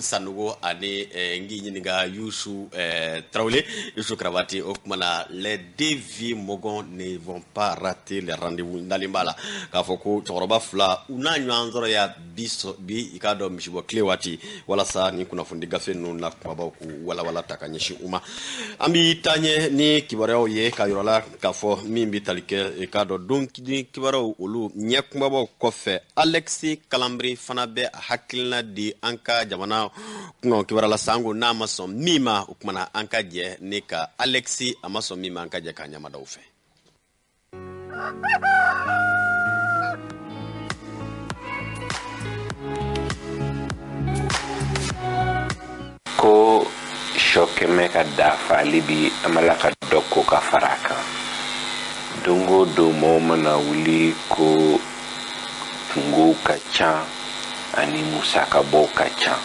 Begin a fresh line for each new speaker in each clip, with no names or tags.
Sanogo ani ngi ɲininka Youssou Traoré Youssou Kravati o kumana les deux vieux mogons ne vont pas rater les rendez-vous ndalimbala k'a fɔ ko cɛkɔrɔba fila u n'a ɲɔgɔn sɔrɔ ya bi i k'a dɔn misibɔ tile waati walasa ni kunnafoni gafe ninnu na kumabaw k'u walawala ta ka ɲɛsin u ma an bi taa ɲɛ ni kibaruyaw ye ka yɔrɔ la k'a fɔ min bi tali kɛ i k'a dɔn don kibaruyaw olu ɲɛ kumabaw kɔfɛ Alexis Kalambri fana bɛ a hakilina di an ka jamana kungo kibaruya la sango n'a ma sɔn min ma o kumana an ka jɛ ne ka Alexis a ma sɔn min ma an ka jɛ k'a ɲamadaw fɛ
ko shokeme ka dafa libi amala ka doko ka faraka dongo do mo mana wuli ko tungo ka cha ani musaka bo ka cha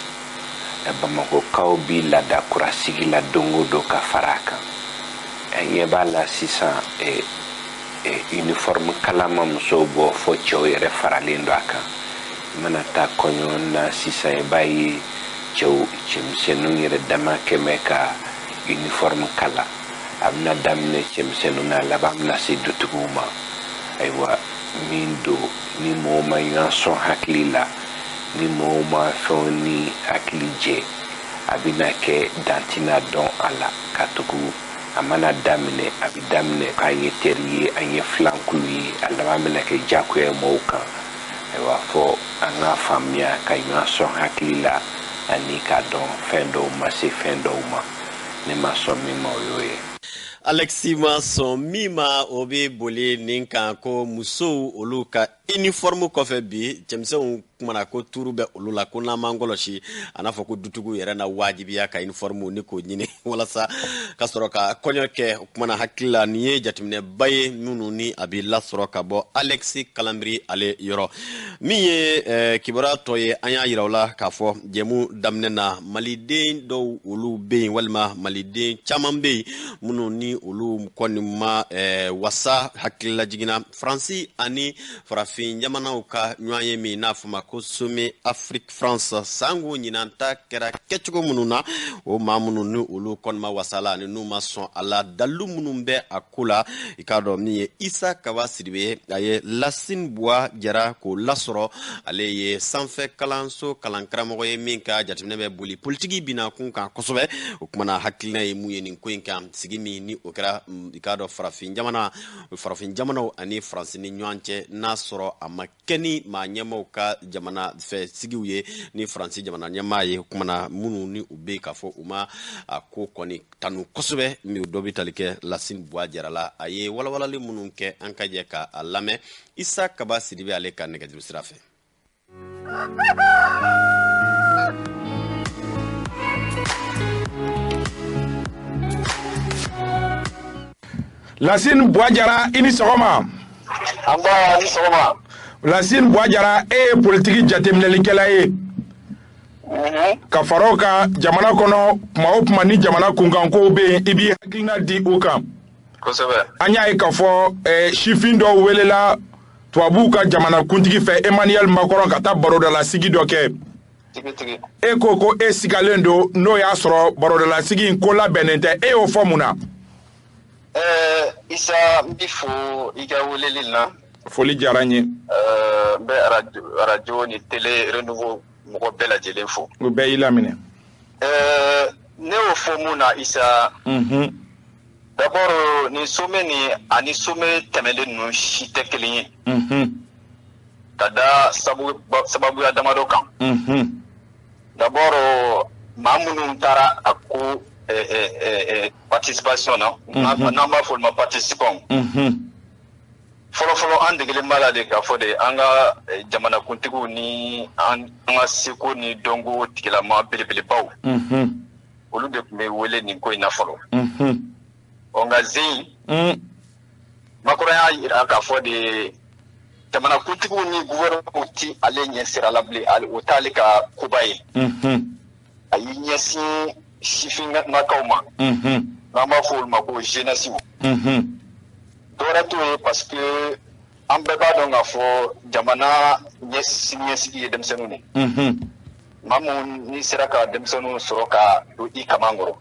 e bamako kaw bi la da kurasigi la dongo do ka faraka enye bala sisa uniforme kalama muso bo fo choyere faralindo aka mana ta konyo na sisa e bayi cew cemsenu yere dama kemeka uniforme kala amna damne cemsenu na labamna si dutuguma aywa mindo ni moma yanson haklila ni moma foni haklije abina ke dantina don ala katugu amana damne abidamne kanye teriye anye flankului alabamna ke jakwe moka aywa fo anga famia kanyanson haklila ani ka don fendo ma se fendo ma ne ma so mi mo yoye
Alexis ma son mima obi boli ninka ko muso olu ka uniforme kɔfɛ bi cɛmisɛnw kumana ko turu bɛ olu la ko n'an m'an kɔlɔsi a n'a fɔ ko dutigiw yɛrɛ na wajibiya ka uniforme ni k'o ɲini walasa ka sɔrɔ ka kɔɲɔ kɛ o kumana hakili la nin ye jateminɛba ye minnu ni a bɛ lasɔrɔ ka bɔ Alexis Kalambri ale yɔrɔ min ye kibaruya tɔ ye an y'a yira o la k'a fɔ jɛmu daminɛ na maliden dɔw olu bɛ yen walima maliden caman bɛ yen minnu ni olu kɔni ma wasa hakilila jiginna Faransi ani farafin jamanaw ka ɲɔgɔn ye min n'a fɔ ma ko Sommet Afrique France sango ɲinanta kɛra kɛcogo minnu na o maa minnu ni olu kɔni ma wasala ani n'u ma sɔn a la dalu minnu bɛ a ko la i k'a dɔn min ye Isa Kaba Sidibe a ye Lasine Buwa Jara k'o lasɔrɔ ale ye sanfɛ kalanso kalankaramɔgɔ ye min ka jateminɛ bɛ boli politiki bina kun kan kosɛbɛ o kumana hakilina ye mun ye nin ko in kan sigi min ni o kɛra i k'a dɔn farafin jamanaw ani Faransi ni ɲɔgɔn cɛ n'a sɔrɔ a ma kɛ ni maa ɲɛmaw ka jamana fɛ sigiw ye ni Faransi jamana ɲɛmaa ye kumana minnu ni u bɛ k'a fɔ u ma a ko kɔni tanu kosɛbɛ min dɔ bɛ tali kɛ Lasine Buwa Jara la a ye walawalali minnu kɛ an ka jɛ k'a lamɛn Isa Kaba Sidibe ale ka nɛgɛjuru sira fɛ.
Lasine Buwa Jara i ni sɔgɔma.
Amba ni sɔgɔma.
Lasine Buwa Jara e ye politiki jateminɛlikɛla ye. Ka fara o kan jamana kɔnɔ kuma o kuma ni jamana kunkankow bɛ yen i b'i hakilina di o kan.
Kosɛbɛ. An
y'a ye k'a fɔ sifin dɔw welela tubabuw ka jamana kuntigi fɛ Emmanuel Macron ka taa barodalasigi dɔ kɛ.
Tigitigi.
E ko e sigalen don n'o y'a sɔrɔ barodalasigi in ko labɛnnen tɛ e y'o fɔ mun na.
Isa n b'i fo i ka weleli la.
Foli diyara n ye.
N bɛ radio ni télé renouveau mɔgɔ bɛɛ lajɛlen fo.
O bɛɛ y'i laminɛ.
Ne y'o fɔ mun na Isa. D'abord ni sommet ni ani sommet tɛmɛlen ninnu si tɛ kelen ye. Ka da sababuya damadɔ kan. D'abord maa minnu taara a ko participation na n'an b'a fɔ olu ma participant. Fɔlɔfɔlɔ an degelen b'a la de k'a fɔ de an ka jamanakuntigiw ni an ka seko ni dɔnko tigilama belebelebaw olu de tun bɛ wele nin ko in na fɔlɔ. Nka Zen Macron y'a yira k'a fɔ de jamanakuntigiw ni gouvernement ti ale ɲɛ sira la bilen o t'ale ka koba ye. A y'i ɲɛsin sifinnakaw ma n'an b'a fɔ olu ma ko jeunesse. Dɔwɛrɛ t'o ye parce que an bɛɛ b'a dɔn k'a fɔ jamana ɲɛsigi ye denmisɛnninw de. mamu ni sera ka demsonu soro ka do I kamangoro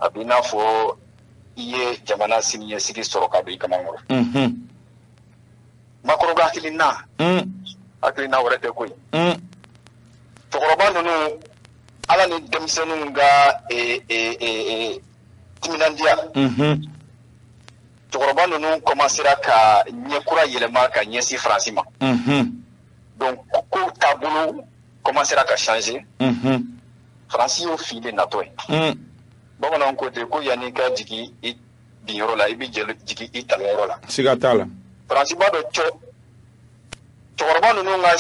abina fo iye jamana siniye sigi soro ka do I kamangoro makoro ga hakilina hakilina warate koy tokoroba nunu ala ni demsonu ga timinandia tokoroba nunu commencera ka nyekura yelema ka nyesi francima donc ko tabulu commencera à changer. Francis au fil de Natoy. Bon, on a un côté où il y a un cas qui est bien là, et puis qui est italien là.
Sigatala.
Francis Bado Chorban nous a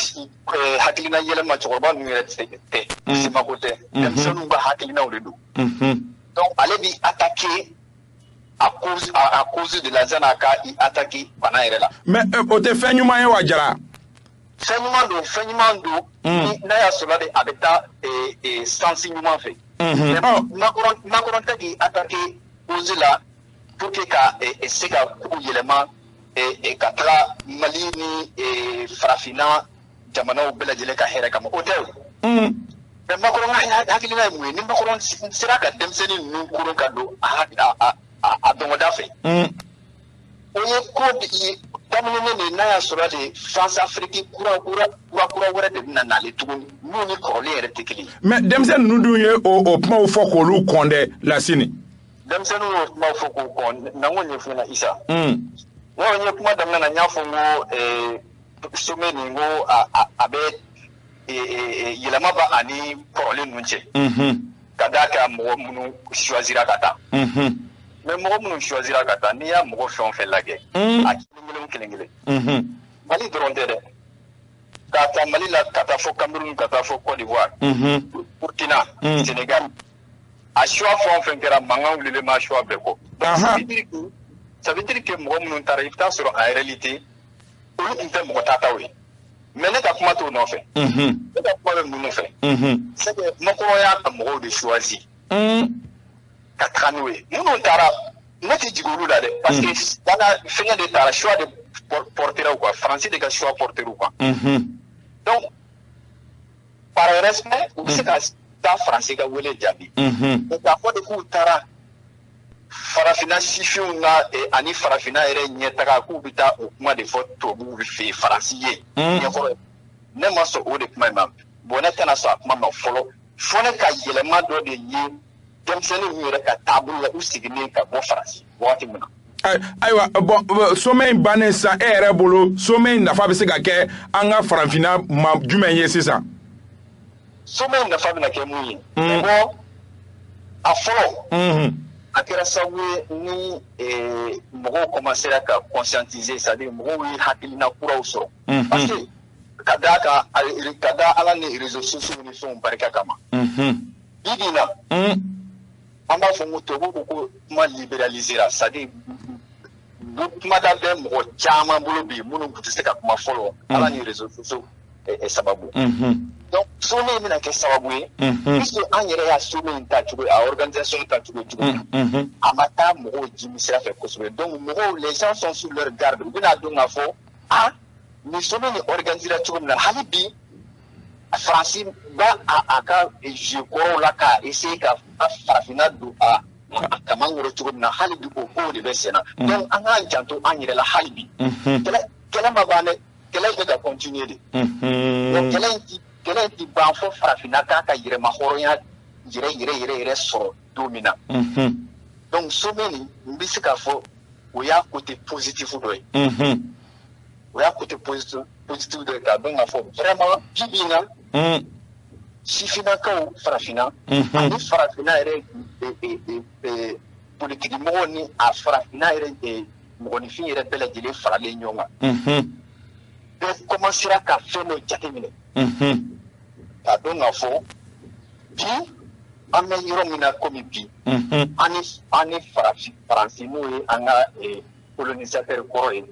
Hakilina Yelema Chorban nous est c'est ma côté. Même si nous va Hakilina au redo. Donc, allez attaquer à cause de la Zanaka, attaquer Panaïrela.
Mais au te fait nous maillot à Jara.
Fenyimando na ya sola de abeta sensibiliser fait Macron tagi attaquer Ozila pour que ka essayer ka élément et katra malini et farafina jamana obela jele ka hera kama hotel mais Macron hakilina mu ni Macron sera ka demseni nu kuro kado a dongoda fait oye code tamune na ya sura de France Afrique kura wara de na le tuguni mu ni korole ere tekili
mais demsen nu dunye o pma o foko lu konde la sini
demsen nu ma foko kon na wonye funa isa wonye kuma damna na nyafo ngo some ni ngo abe yelama ba ani korole nunche kadaka mo munu choisira kata mais moi mon choisir kata ni ya mo fon fait la guerre a kilingile mali dronde de kata mali la kata fo Cameroun kata fo Côte d'Ivoire Burkina Sénégal a choix fon fait que manga ou le ma choix beko ça veut dire que moi mon tarif ta sur en réalité ou inte mo tata oui mais ne ka kuma to no fait ne ka kuma mo fait c'est que mo ko ya ta mo de choisir Katranoué. Nous non tara, nous te digolu là parce que dans la fin de tara choix de porter ou quoi, français de choix porter ou quoi. Donc par respect, ou c'est ta français ka wele jabi. Donc à quoi de coup tara farafina sifiu na ani farafina ere nyetaka ku bita o kuma de photo bu fi français. Ne ma so o de kuma mam. Bonata na so kuma ma follow. Fone ka yelema do de yi demseni yere ka tabula usigini ka bo farasi wati muna
aywa bon sommeil banesa ere bolo sommeil na fa be se ka ke anga farafina ma jumen ye sisa
sommeil na fa be na ke muyi bo afolo akira sawe ni mo commencer à conscientiser ça dire mo wi hakilina kura uso parce que kada ala ni réseaux sociaux ni sont barika kama bidina on va faire beaucoup comment libéraliser là ça dit kuma da be mo chama bolo bi munu kutise ka kuma follow ala ni réseaux sociaux et sababu donc so ne mina ke sababu puisque en yere ya so me nta chugo a organisation ta chugo amata mo jimisira fait kosobe donc mo les gens sont sur leur garde bina donga fo ni so me organiser chugo na halibi Francis ba aka je ko la ka essayer ka farafina do kamangoro chugo na halibi ko de besena donc anga janto anyere la halibi kala mabane kala ka continuer de donc kala ti ba fo farafina ka yire ma horonya yire so domina donc so many mbisika fo oya côté positif do oya côté positif de ka donc fo vraiment jibina sifina ka farafina ani farafina ere politique mo ni a farafina ere mo ni fi ere bele jele farale nyonga de commencer à faire le jatemine ka donc fo bi ameyiro mina komi bi ani farafina no e anga colonisateur koro e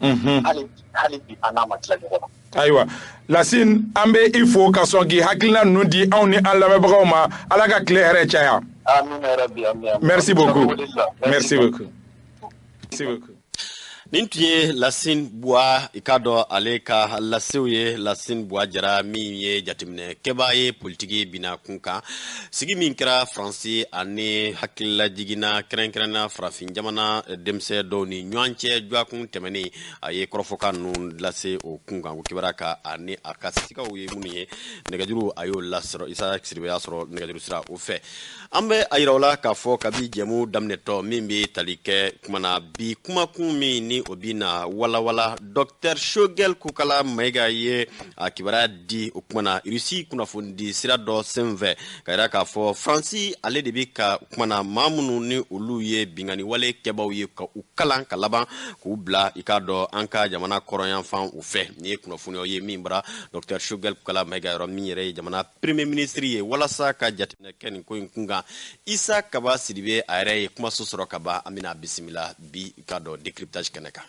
hali bi anama tla ngoma
aywa Lassine ambe il faut ka songi hakilna nu di awni alla be bagawma ala ka claire chaya
amin rabbi amin
merci beaucoup merci beaucoup
nin tun ye Lassine Boua i k'a dɔn ale ka lasew ye Lassine Boua jara min ye jateminɛ kɛbaa ye politiki bina kun kan sigi min kɛra Faransi ani hakililajigina kɛrɛnkɛrɛnna farafin jamana denmisɛn dɔw ni ɲɔgɔn cɛ jɔakun tɛmɛnen a ye kɔrɔfɔkan ninnu lase o kun kan ko kibaruya ka ani a ka sigaw ye minnu ye nɛgɛjuru a y'o lasɔrɔ Isa Siribe y'a sɔrɔ nɛgɛjuru sira o fɛ an bɛ a yira o la k'a fɔ kabi jɛmu daminɛtɔ min bɛ tali kɛ kumana bi kumakun min ni o bi na walawala Dr Shogel Kokala Mayiga ye a kibaruya di o kumana Rusi kunnafoni sira dɔ senfɛ ka yira k'a fɔ Faransi ale de bi ka kumana maa minnu ni olu ye bingani wale kɛbaw ye ka u kalan ka laban k'u bila i k'a dɔn an ka jamana kɔrɔnyanfan u fɛ ni ye kunnafoniyaw ye min bara Dr Shogel Kokala Mayiga yɔrɔ min yɛrɛ ye jamana premier ministre ye walasa ka jateminɛ kɛ nin ko in kun kan Isa Kaba Sidibe a yɛrɛ ye kumaso sɔrɔ ka ban an bɛna bisimila bi i k'a dɔn décryptage kɛnɛ kan.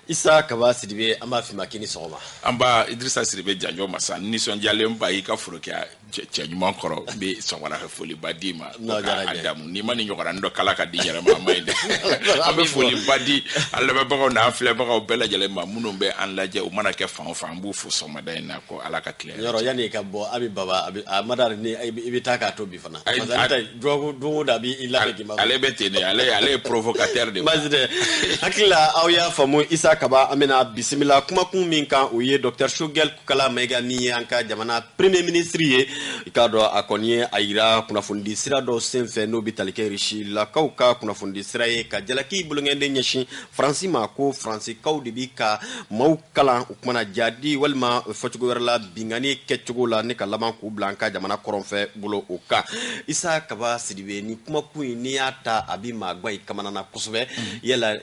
Isa Kaba Sidibe an b'a f'i ma k'i ni sɔgɔma.
An b'a Idrissa Sidibe janjɔ masa nisɔndiyalen ba i ka foro kɛ cɛ ɲuman kɔrɔ n bɛ sɔgɔmada fɛ foliba d'i ma Adamu n'i ma nin ɲɔgɔnna dɔ kala ka di yɛrɛ ma a ma ɲi dɛ an bɛ foliba di an lamɛnbagaw n'an filɛbagaw bɛɛ lajɛlen ma minnu bɛ an lajɛ u mana kɛ fan o fan an b'u fo sɔgɔmada in na ko Ala ka tile
yɔrɔ yanni ka bɔ Abi Baba a Madar ni i bɛ taa k'a to bi fana parce que don o don a b'i labɛn k'i ma
ale bɛ ten de ale ye provocateur de
basi tɛ hakili la aw y'a faamu Isa Kaba an bɛna bisimila kumakun min kan o ye Dr Shogel Kokala Mayiga min ye an ka jamana premier ministre ye i k'a dɔn a kɔni ye a yira kunnafonidi sira dɔ senfɛ n'o bɛ tali kɛ Rusilakaw ka kunnafonidi sira ye ka jalaki bolongɛnden ɲɛsin Faransi ma ko Faransikaw de bi ka maaw kalan o kumana jadi walima fɔcogo wɛrɛ la bingani kɛcogo la ne ka laban k'u bila an ka jamana kɔrɔnfɛ bolo o kan Isa Kaba Sidibe ni kumakun in n'i y'a ta a bi maa gwa i kamana na kosɛbɛ yala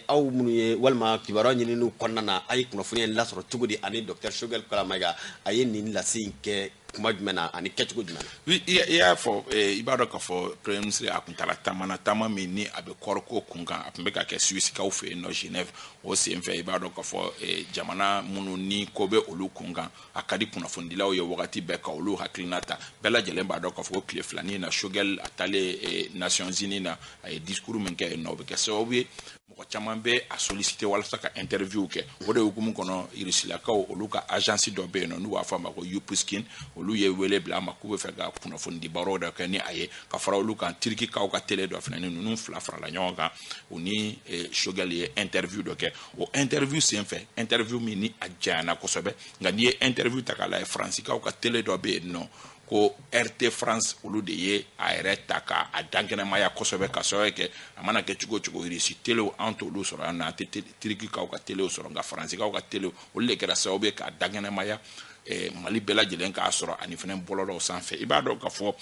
aw minnu ye walima kibaruya ɲininiw kɔnɔna na a ye kunnafoni in lasɔrɔ cogo di ani Dr Shogel Kokala Mayiga a ye nin lase in kɛ kuma jumɛn na ani kɛcogo jumɛn na.
I y'a fɔ i b'a dɔn k'a fɔ premier ministre a kun taara taama min ni a bɛ kɔriko kun kan a tun bɛ ka kɛ Suissekaw fɛ yen nɔ Genève o senfɛ i b'a dɔn k'a fɔ jamana minnu ni ko bɛ olu kun kan a ka di kunnafonidilaw ye wagati bɛɛ ka olu hakilina ta bɛɛ lajɛlen b'a dɔn k'a fɔ ko tile filanin na Shogel a taalen Nations Unies na a ye discours min kɛ yen nɔ o bɛ kɛ sababu ye mɔgɔ caman bɛ a solliciter walasa ka interview kɛ o de hukumu kɔnɔ Rusilakaw olu ka agence dɔ bɛ yen nɔ n'u b'a fɔ a ma ko Yupuskin olu ye wele bila a ma k'u bɛ fɛ ka kunnafoni baaraw dɔ kɛ ni a ye ka fara olu kan Tirikikaw ka télé dɔ fana ni ninnu fila farala ɲɔgɔn kan u ni Shogel ye interview dɔ kɛ o interview senfɛ interview min ni a janyana kosɛbɛ nka n'i ye interview ta k'a lajɛ Faransikaw ka télé dɔ bɛ yen nɔ ko RT France olu de ye a yɛrɛ ta ka a dankɛnɛmaya kosɛbɛ ka sababu kɛ a mana kɛ cogo cogo Rusi téléw an t'olu sɔrɔ yan nɔ an tɛ Tirikikaw ka téléw sɔrɔ nka Faransikaw ka téléw olu de kɛra sababu ye k'a dankɛnɛmaya Mali bɛɛ lajɛlen k'a sɔrɔ ani fana bɔlɔlɔw sanfɛ i b'a dɔn k'a fɔ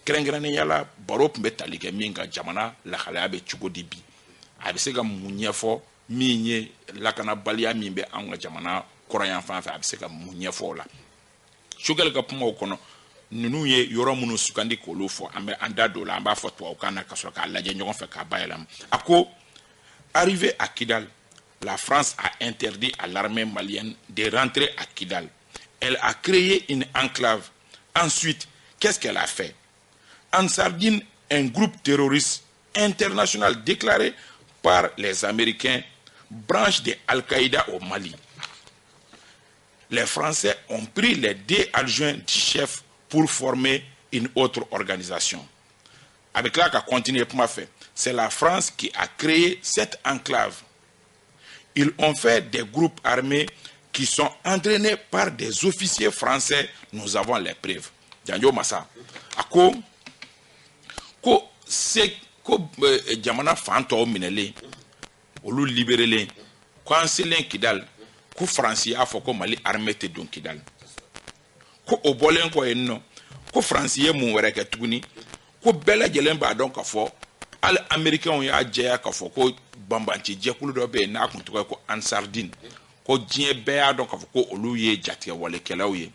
kɛrɛnkɛrɛnnenya la baro tun bɛ tali kɛ min ka jamana lahalaya bɛ cogo di bi a bɛ se ka mun ɲɛfɔ min ye lakanabaliya min bɛ an ka jamana kɔrɔnyanfan fɛ a bɛ se ka mun ɲɛfɔ o la Shogel ka kumaw kɔnɔ ninnu ye yɔrɔ minnu sugandi k'olu fɔ an bɛ an da don la an b'a fɔ tubabukan na ka sɔrɔ k'a lajɛ ɲɔgɔn fɛ k'a bayɛlɛma a ko arrivé à Kidal la France a interdit à l'armée malienne de rentrer à Kidal. Elle a créé une enclave. Ensuite, qu'est-ce qu'elle a fait? En Sardine, un groupe terroriste international déclaré par les Américains, branche de Al-Qaïda au Mali. Les Français ont pris les 2 adjoints du chef pour former une autre organisation. Avec là, qu'à continuer pour ma fait, c'est la France qui a créé cette enclave. Ils ont fait des groupes armés qui sont entraînés par des officiers français. Nous avons les preuves. Janjo Massa. Ako c'est ko jamana fanto minele olu libéré ko anselen Kidal ko France a fɔ ko Mali armée te don Kidal ko o bolen ko enno ko France ye mun wɛrɛ kɛ tuguni ko bɛɛ lajɛlen b'a dɔn ka fɔ al américains y'a jɛya ka fɔ ko banbanci jɛkulu dɔ bɛ yen n'a kun tɔgɔ ko Ansardine ko diɲɛ bɛɛ y'a dɔn ka fɔ ko olu ye jatigɛ walekɛlaw ye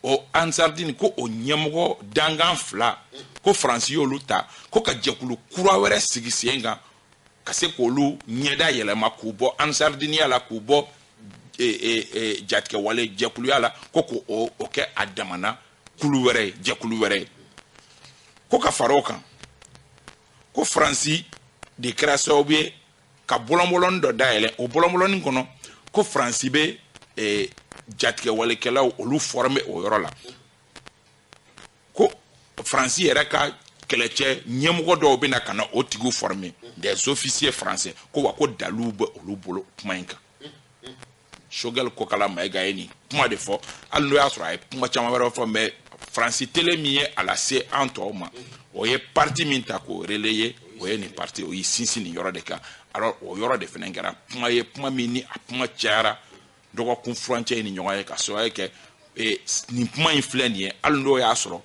o Ansardine ko o ɲɛmɔgɔ dangan fila ko France y'olu ta ko ka jɛkulu kura wɛrɛ sigi sen kan ka se k'olu ɲɛda yɛlɛma k'u bɔ Ansardinia la k'u bɔ jatkɛ wale jɛkuluya la ko o kɛ a damana kulu wɛrɛ jɛkulu wɛrɛ ko ka fara o kan ko Faransi de kɛra sababu ye ka bɔlɔnbɔlɔnin dɔ dayɛlɛ o bɔlɔnbɔlɔnin kɔnɔ ko Faransi bɛ jatkɛ walekɛlaw olu former o yɔrɔ la ko Faransi yɛrɛ ka kɛlɛcɛ ɲɛmɔgɔ dɔw bɛ na ka na o tigiw former des officiers français ko wa ko dalu bɛ olu bolo kuma in kan Choguel ko kala Mayiga ye nin kuma de fɔ hali n'o y'a sɔrɔ a ye kuma caman wɛrɛ fɔ mais Faransi télé min ye a lase an tɔw ma o ye parti min ta k'o relayer o ye nin parti o ye sinsin nin yɔrɔ de kan alors o yɔrɔ de fana kɛra kuma ye kuma min ni a kuma cayara dɔgɔkun furancɛ ye ni ɲɔgɔn ye ka sababu kɛ nin kuma in filɛ nin ye hali n'o y'a sɔrɔ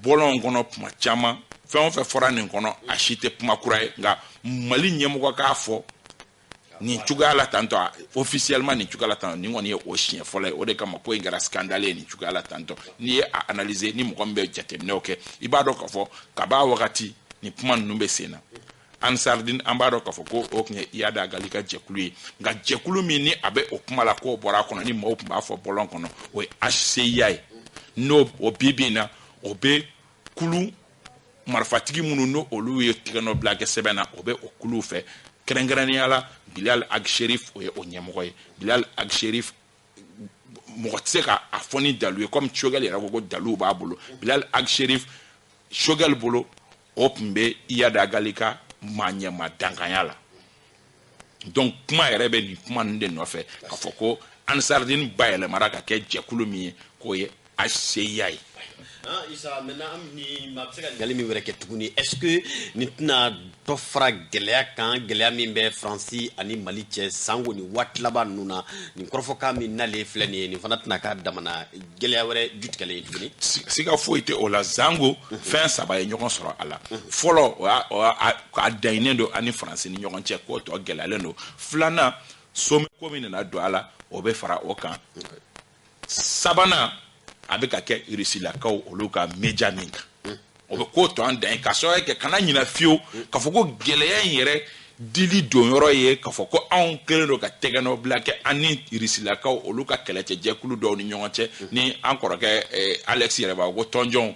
bɔlɔn kɔnɔ kuma caman fɛn o fɛn fɔra nin kɔnɔ a si tɛ kuma kura ye nka Mali ɲɛmɔgɔ k'a fɔ nin cogoya la tantɔ officiellement nin cogoya la tantɔ nin kɔni ye o siɲɛ fɔlɔ ye o de kama ko in kɛra scandale ye nin cogoya la tantɔ n'i ye a analyser ni mɔgɔ min bɛ jateminɛw kɛ i b'a dɔn k'a fɔ kab'a wagati nin kuma ninnu bɛ sen na Ansardine an b'a dɔn k'a fɔ ko o tun ye Iyada Agali ka jɛkulu ye nka jɛkulu min ni a bɛ o kuma la k'o bɔra a kɔnɔ ni maaw tun b'a fɔ bɔlɔn kɔnɔ o ye HCIA ye n'o o bi bi in na o bɛ kulu marifatigi minnu n'o olu ye tigɛnɔ bila kɛ sɛbɛn na o bɛ o kuluw fɛ kɛrɛnkɛrɛnnenya la Bilal Ag-Sherif o ye o ɲɛmɔgɔ ye Bilal Ag-Sherif mɔgɔ tɛ se k'a fɔ ni dalu ye comme Choguel yɛrɛ ko ko dalu b'a bolo Bilal Ag-Sherif Choguel bolo o tun bɛ Iyada Agali ka maa dankanya la donc kuma yɛrɛ bɛ nin kuma ninnu de nɔfɛ k'a fɔ ko Ansardine bayɛlɛmara ka kɛ jɛkulu min ye k'o ye HCIA ye.
Isa maintenant ni ma se ka gali min wɛrɛ kɛ tuguni est-ce que ni tɛna dɔ fara gɛlɛya kan gɛlɛya min bɛ Faransi ani Mali cɛ sango ni waati laban ninnu na nin kɔrɔfɔkan min nalen filɛ nin ye nin fana tɛna k'a damana gɛlɛya wɛrɛ jutigɛlen ye tuguni.
Siga foyi tɛ o la Zango fɛn saba ye ɲɔgɔn sɔrɔ a la fɔlɔ a dayinnen don ani Faransi ni ɲɔgɔn cɛ k'o tɔ gɛlɛyalen don filanan sommet ko min nana don a la o bɛ fara o kan sabanan a bɛ ka kɛ Rusilakaw olu ka média min kan o bɛ k'o tɔ an dan ye ka sababu kɛ kana ɲinɛ fiyewu k'a fɔ ko gɛlɛya in yɛrɛ dili don yɔrɔ ye k'a fɔ ko anw kɛlen don ka tɛgɛnɔ bila kɛ an ni Rusilakaw olu ka kɛlɛcɛjɛkulu dɔw ni ɲɔgɔn cɛ ni an kɔrɔkɛ Alex yɛrɛ b'a fɔ ko tɔnjɔnw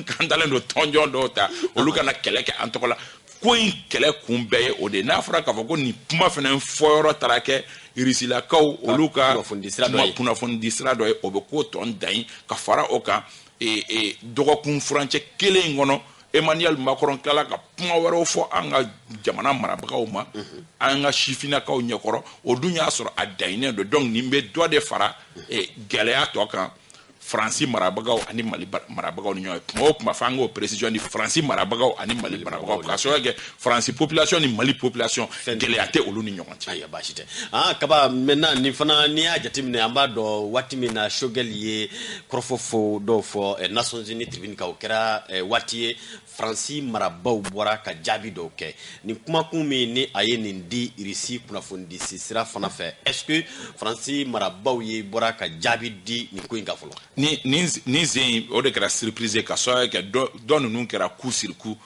k'an dalen don tɔnjɔn dɔw ta olu kana kɛlɛ kɛ an tɔgɔ la ko in kɛlɛ kun bɛɛ ye o de n'a fɔra k'a fɔ ko nin kuma fana fɔyɔrɔ taara kɛ Rusilakaw olu ka kunnafoni sira dɔ ye o bɛ k'o tɔn dan ye ka fara o kan dɔgɔkun furancɛ kelen in kɔnɔ Emmanuel Macron tilala ka kuma wɛrɛw fɔ an ka jamana marabagaw ma an ka sifinnakaw ɲɛkɔrɔ o dun y'a sɔrɔ a dayinnen don donc nin bɛ dɔ de fara gɛlɛya tɔ kan Faransi marabagaw ani Mali marabagaw ni ɲɔgɔn ye kuma o kuma fɔ an k'o précision di Faransi marabagaw ani Mali marabagaw k'a sababu kɛ Faransi population ni Mali population gɛlɛya tɛ olu ni ɲɔgɔn cɛ.
Ayiwa baasi tɛ kaba maintenant nin fana n'i y'a jateminɛ an b'a dɔn waati min na Choguel ye kɔrɔfɔ dɔw fɔ Nations Unies tribune kan o kɛra waati ye Faransi marabaw bɔra ka jaabi dɔw kɛ nin kumakun min ni a ye nin di Irisi kunnafonidisi sira fana fɛ est-ce que Faransi marabaw ye bɔra ka jaabi di nin ko in kan fɔlɔ.
Ni zen o de kɛra surprise ka sababu kɛ dɔ ninnu kɛra coup sur coup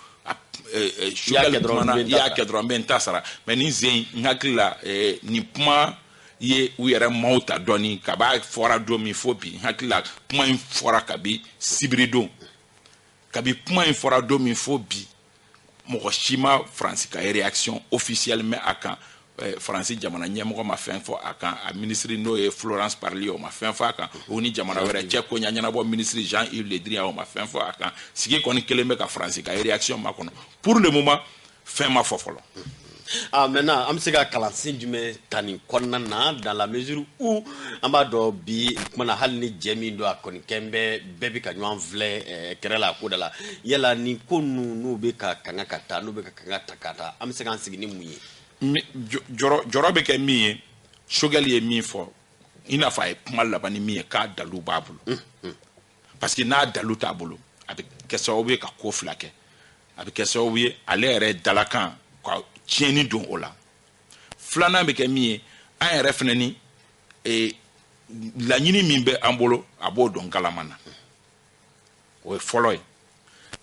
Choguel kumana i y'a kɛ dɔrɔn n bɛ n ta sara mais ni zen n hakili la nin kuma ye u yɛrɛ maaw ta dɔɔni kab'a fɔra don min fo bi n hakili la kuma in fɔra kabi sibiri don kabi kuma in fɔra don min fo bi mɔgɔ si ma Faransi ka réaction officielle mɛn a kan Faransi jamana ɲɛmɔgɔ ma fɛn fɔ a kan a ministre n'o ye Florence Parly o ma fɛn fɔ a kan o ni jamana wɛrɛ cɛ ko ɲɛnabɔ ministre Jean-Yves Le Drian o ma fɛn fɔ a kan sigi kɔni kelen bɛ ka Faransi ka réaction ma kɔnɔ pour le moment fɛn ma fɔ fɔlɔ.
Maintenant an bɛ se ka kalansen jumɛn ta nin kɔnɔna na dans la mesure où an b'a dɔn bi kumana hali ni jɛ min don a kɔni kɛn bɛ bɛɛ bɛ ka ɲɔgɔn filɛ kɛrɛ la ko da la yala nin ko ninnu n'u bɛ ka kanga ka taa n'u bɛ ka kanga ta ka taa an bɛ se k'an sigi ni mun ye.
Jɔrɔ bɛ kɛ min ye Choguel ye min fɔ i n'a fɔ a ye kuma laban ni min ye k'a dalu b'a bolo parce que n'a dalu t'a bolo a bɛ kɛ sababu ye ka ko fila kɛ a bɛ kɛ sababu ye ale yɛrɛ dalakan ka tiɲɛni don o la filanan bɛ kɛ min ye an yɛrɛ fana ni laɲini min bɛ an bolo a b'o dɔn kalama na o ye fɔlɔ ye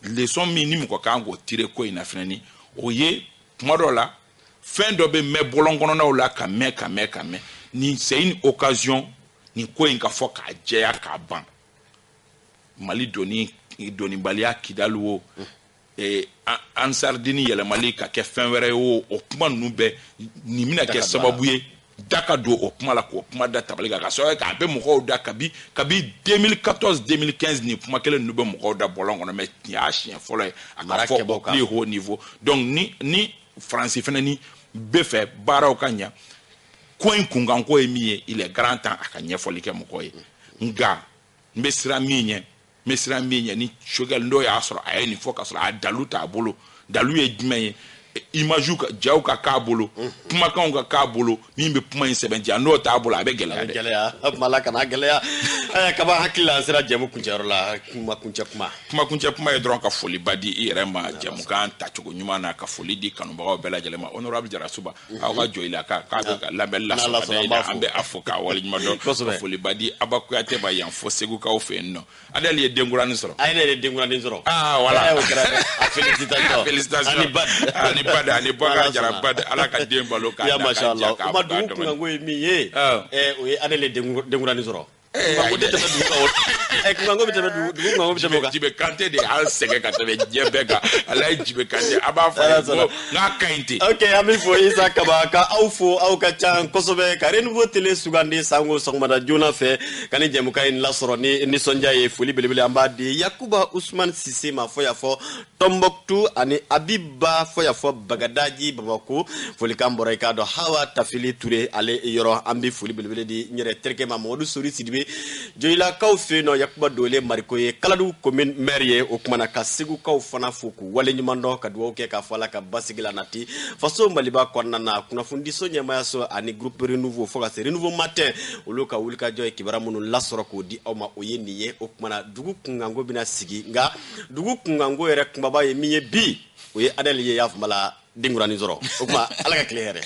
leçon min ni mɔgɔ kan k'o tire ko in na fana ni o ye kuma dɔ la fɛn dɔ bɛ mɛn bɔlɔn kɔnɔnaw la ka mɛn ni c'est une occasion ni ko in ka fo ka jeya ka ban Mali doni balia kidaluo ansardini yele Mali ka ke fenwere o kuma nube ni mina ke sababu ye daka do o kuma la ko kuma da tabaliga ka so ka be mo da kabi 2014 2015 ni kuma kele nube mo da bolongo na me ya chien folo aka fo au plus haut niveau donc ni France fenani be fe baraw kanya coin kunganko emiye il est grand temps aka nyefoli ke mo koy nga mbesira minye ni shogal ndo ya asro ay ni focus la daluta abolo dalu ye djumeye imaju ka jaw ka kabolo kuma kan ka kabolo mi be puma en seben ja no ta abolo abe gela
malaka na gela kaba hakila sira jamu kunjaro la kuma
e dron ka foli badi irema jamu kan ta chugo nyuma na ka foli di kanu ba bela jelema honorable jara suba awa joila ka la bella so ambe afoka wali nyuma do foli badi abaku ate ba yan fo segu ka ofe no adali ye dengura ni soro voilà félicitations ani bada jara bada ala ka demba loka
ya mashallah kuma du kungango mi ye o adali dengura ni soro
jibe kante de al sege katebe jebega ala jibe kante aba fa na kainti
okay ami fo isa kabaka au ka chan kosobe karen vo tele sugande sango songmada jona fe kani jemuka in lasoro ni sonja ye fuli belebele ambadi Yakuba Usman Sise ma fo ya fo Tombouctou ani Abiba fo ya fo Bagadaji Babako foli kambora ka do Hawa Tafili Touré ale yoro ambi fuli belebele di nyere terke Mamadou Sori Sidibé joila kaw feno Yakuba Dole Marikoye kaladu commune maire o kumana ka sigu kaw fana fuku wale nyumando ka duwo ke ka fala ka basigila nati faso maliba konna na kuna fundiso nyama so ani groupe renouveau foka se renouveau matin uluka ulika joy kibara munu lasoro ko di awma oyeniye o kumana dugu kungango bina sigi nga dugu kungango yere kumbaba ye miye bi oye adel ye yaf mala dingurani zoro o kuma alaka clear